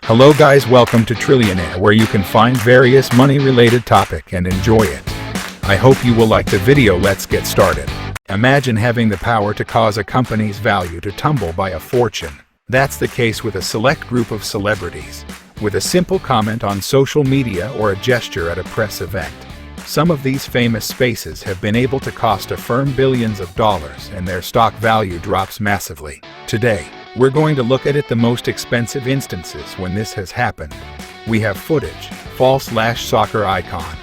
Hello guys, welcome to Trillionaire, where you can find various money-related topic and enjoy it. I hope you will like the video. Let's get started. Imagine having the power to cause a company's value to tumble by a fortune. That's the case with a select group of celebrities, with a simple comment on social media or a gesture at a press event. Some of these famous spaces have been able to cost a firm billions of dollars, and their stock value drops massively. Today, we're going to look at the most expensive instances when this has happened. We have footage, fall/soccer icon,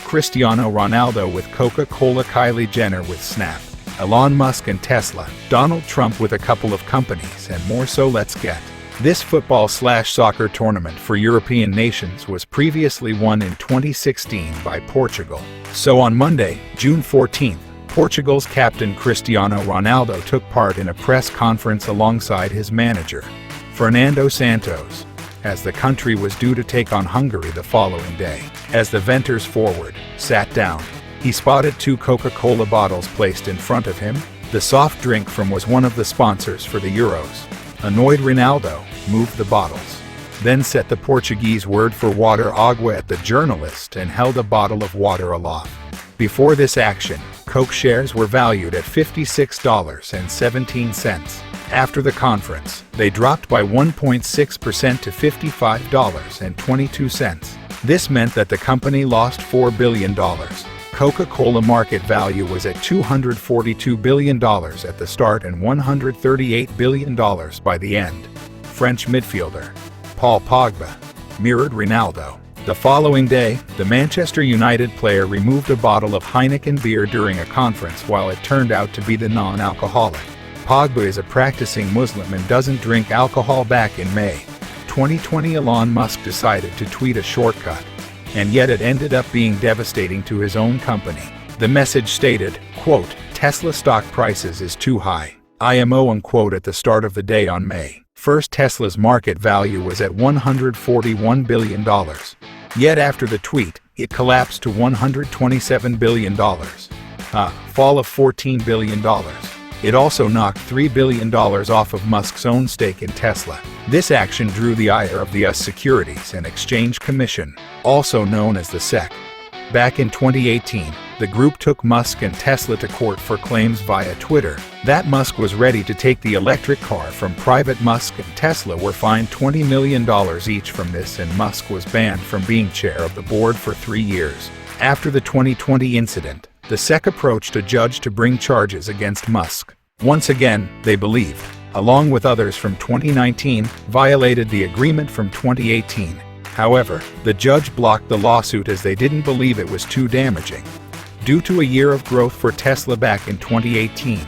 Cristiano Ronaldo with Coca-Cola, Kylie Jenner with Snap, Elon Musk and Tesla, Donald Trump with a couple of companies, and more. So let's get. This football/soccer tournament for European nations was previously won in 2016 by Portugal. So on Monday, June 14th, Portugal's captain Cristiano Ronaldo took part in a press conference alongside his manager, Fernando Santos, as the country was due to take on Hungary the following day. As the Venters forward sat down, he spotted two Coca-Cola bottles placed in front of him. The soft drink from was one of the sponsors for the Euros. Annoyed, Ronaldo moved the bottles, then set the Portuguese word for water agua at the journalist and held a bottle of water aloft. Before this action, Coke shares were valued at $56.17. After the conference, they dropped by 1.6% to $55.22. This meant that the company lost $4 billion. Coca-Cola market value was at $242 billion at the start and $138 billion by the end. French midfielder Paul Pogba mirrored Ronaldo. The following day, the Manchester United player removed a bottle of Heineken beer during a conference, while it turned out to be the non-alcoholic. Pogba is a practicing Muslim and doesn't drink alcohol. Back in May 2020, Elon Musk decided to tweet a shortcut, and yet it ended up being devastating to his own company. The message stated, quote, "Tesla stock prices is too high. IMO," unquote. At the start of the day on May 1st, Tesla's market value was at $141 billion. Yet after the tweet, it collapsed to $127 billion. A fall of $14 billion. It also knocked $3 billion off of Musk's own stake in Tesla. This action drew the ire of the U.S. Securities and Exchange Commission, also known as the SEC. Back in 2018, the group took Musk and Tesla to court for claims via Twitter that Musk was ready to take the electric car from private. Musk and Tesla were fined $20 million each from this, and Musk was banned from being chair of the board for 3 years. After the 2020 incident, the SEC approached a judge to bring charges against Musk. Once again, they believed, along with others from 2019, violated the agreement from 2018. However, the judge blocked the lawsuit as they didn't believe it was too damaging. Due to a year of growth for Tesla back in 2018,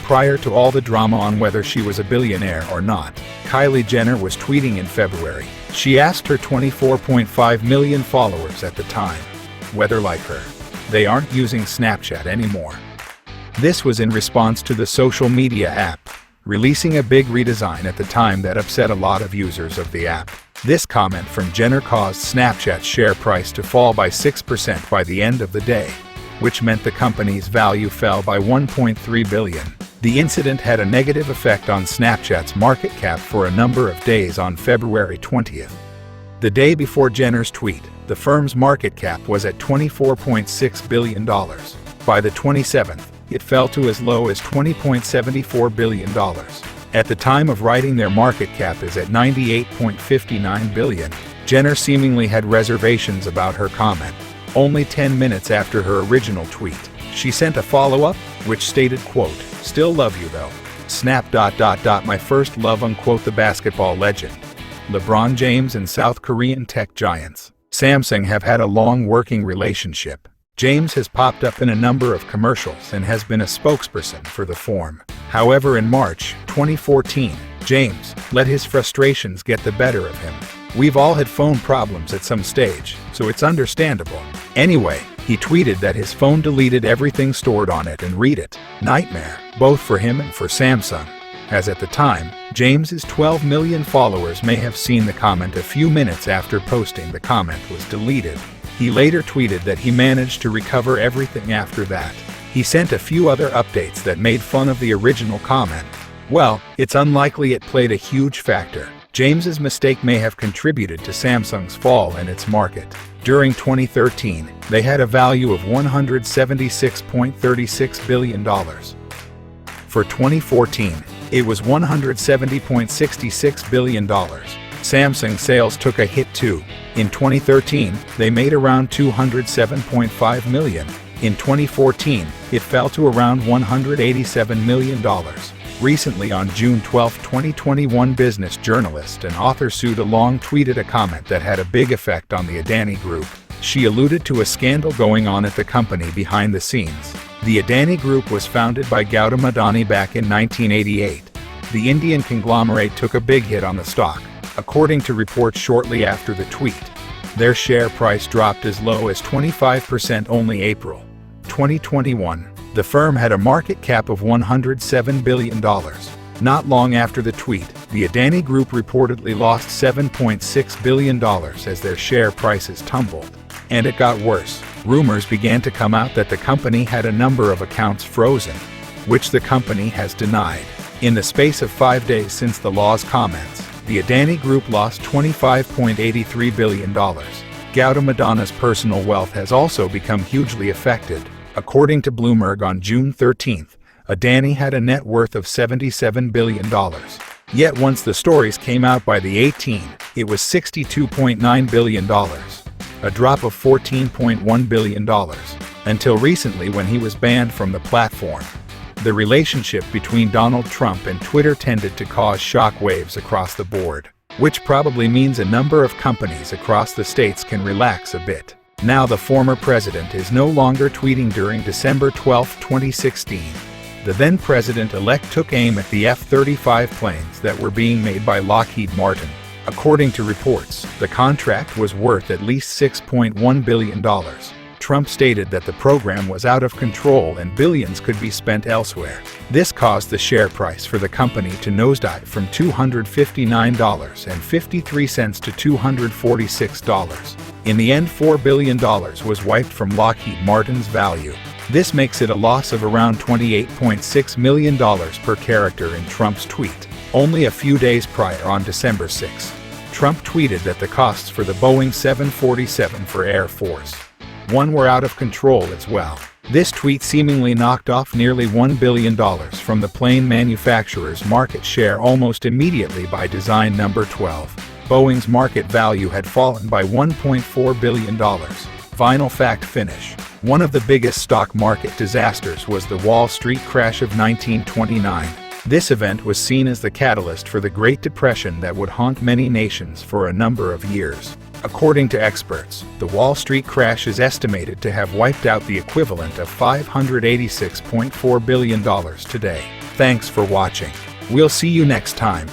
prior to all the drama on whether she was a billionaire or not, Kylie Jenner was tweeting in February. She asked her 24.5 million followers at the time whether, like her, they aren't using Snapchat anymore. This was in response to the social media app releasing a big redesign at the time that upset a lot of users of the app. This comment from Jenner caused Snapchat's share price to fall by 6% by the end of the day, which meant the company's value fell by $1.3 billion. The incident had a negative effect on Snapchat's market cap for a number of days. On February 20th, the day before Jenner's tweet, the firm's market cap was at $24.6 billion. By the 27th, it fell to as low as $20.74 billion. At the time of writing, their market cap is at $98.59 billion. Jenner seemingly had reservations about her comment. Only 10 minutes after her original tweet, she sent a follow-up, which stated, quote, "Still love you though. Snap ... my first love," unquote. The basketball legend LeBron James and South Korean tech giants Samsung have had a long working relationship. James has popped up in a number of commercials and has been a spokesperson for the firm. However, in March 2014, James let his frustrations get the better of him. "We've all had phone problems at some stage, so it's understandable." Anyway, he tweeted that his phone deleted everything stored on it and read it. Nightmare, both for him and for Samsung, as at the time, James's 12 million followers may have seen the comment a few minutes after posting. The comment was deleted. He later tweeted that he managed to recover everything after that. He sent a few other updates that made fun of the original comment. Well, it's unlikely it played a huge factor. James's mistake may have contributed to Samsung's fall in its market. During 2013, they had a value of $176.36 billion. For 2014, it was $170.66 billion. Samsung sales took a hit too. In 2013, they made around $207.5 million. In 2014, it fell to around $187 million. Recently, on June 12, 2021, business journalist and author Sudha Long tweeted a comment that had a big effect on the Adani Group. She alluded to a scandal going on at the company behind the scenes. The Adani Group was founded by Gautam Adani back in 1988. The Indian conglomerate took a big hit on the stock, according to reports shortly after the tweet. Their share price dropped as low as 25% only April 2021. The firm had a market cap of $107 billion. Not long after the tweet, the Adani Group reportedly lost $7.6 billion as their share prices tumbled. And it got worse. Rumors began to come out that the company had a number of accounts frozen, which the company has denied. In the space of 5 days since the law's comments, the Adani Group lost $25.83 billion. Gautam Adani's personal wealth has also become hugely affected. According to Bloomberg on June 13, Adani had a net worth of $77 billion. Yet once the stories came out by the 18th, it was $62.9 billion, a drop of $14.1 billion, until recently when he was banned from the platform. The relationship between Donald Trump and Twitter tended to cause shockwaves across the board, which probably means a number of companies across the states can relax a bit. Now the former president is no longer tweeting. During December 12, 2016, the then president-elect took aim at the F-35 planes that were being made by Lockheed Martin. According to reports, the contract was worth at least $6.1 billion. Trump stated that the program was out of control and billions could be spent elsewhere. This caused the share price for the company to nosedive from $259.53 to $246. In the end, $4 billion was wiped from Lockheed Martin's value. This makes it a loss of around $28.6 million per character in Trump's tweet. Only a few days prior, on December 6, Trump tweeted that the costs for the Boeing 747 for Air Force One were out of control as well. This tweet seemingly knocked off nearly $1 billion from the plane manufacturer's market share almost immediately. By design number 12, Boeing's market value had fallen by $1.4 billion. Final fact finish. One of the biggest stock market disasters was the Wall Street crash of 1929. This event was seen as the catalyst for the Great Depression that would haunt many nations for a number of years. According to experts, the Wall Street crash is estimated to have wiped out the equivalent of $586.4 billion today. Thanks for watching. We'll see you next time.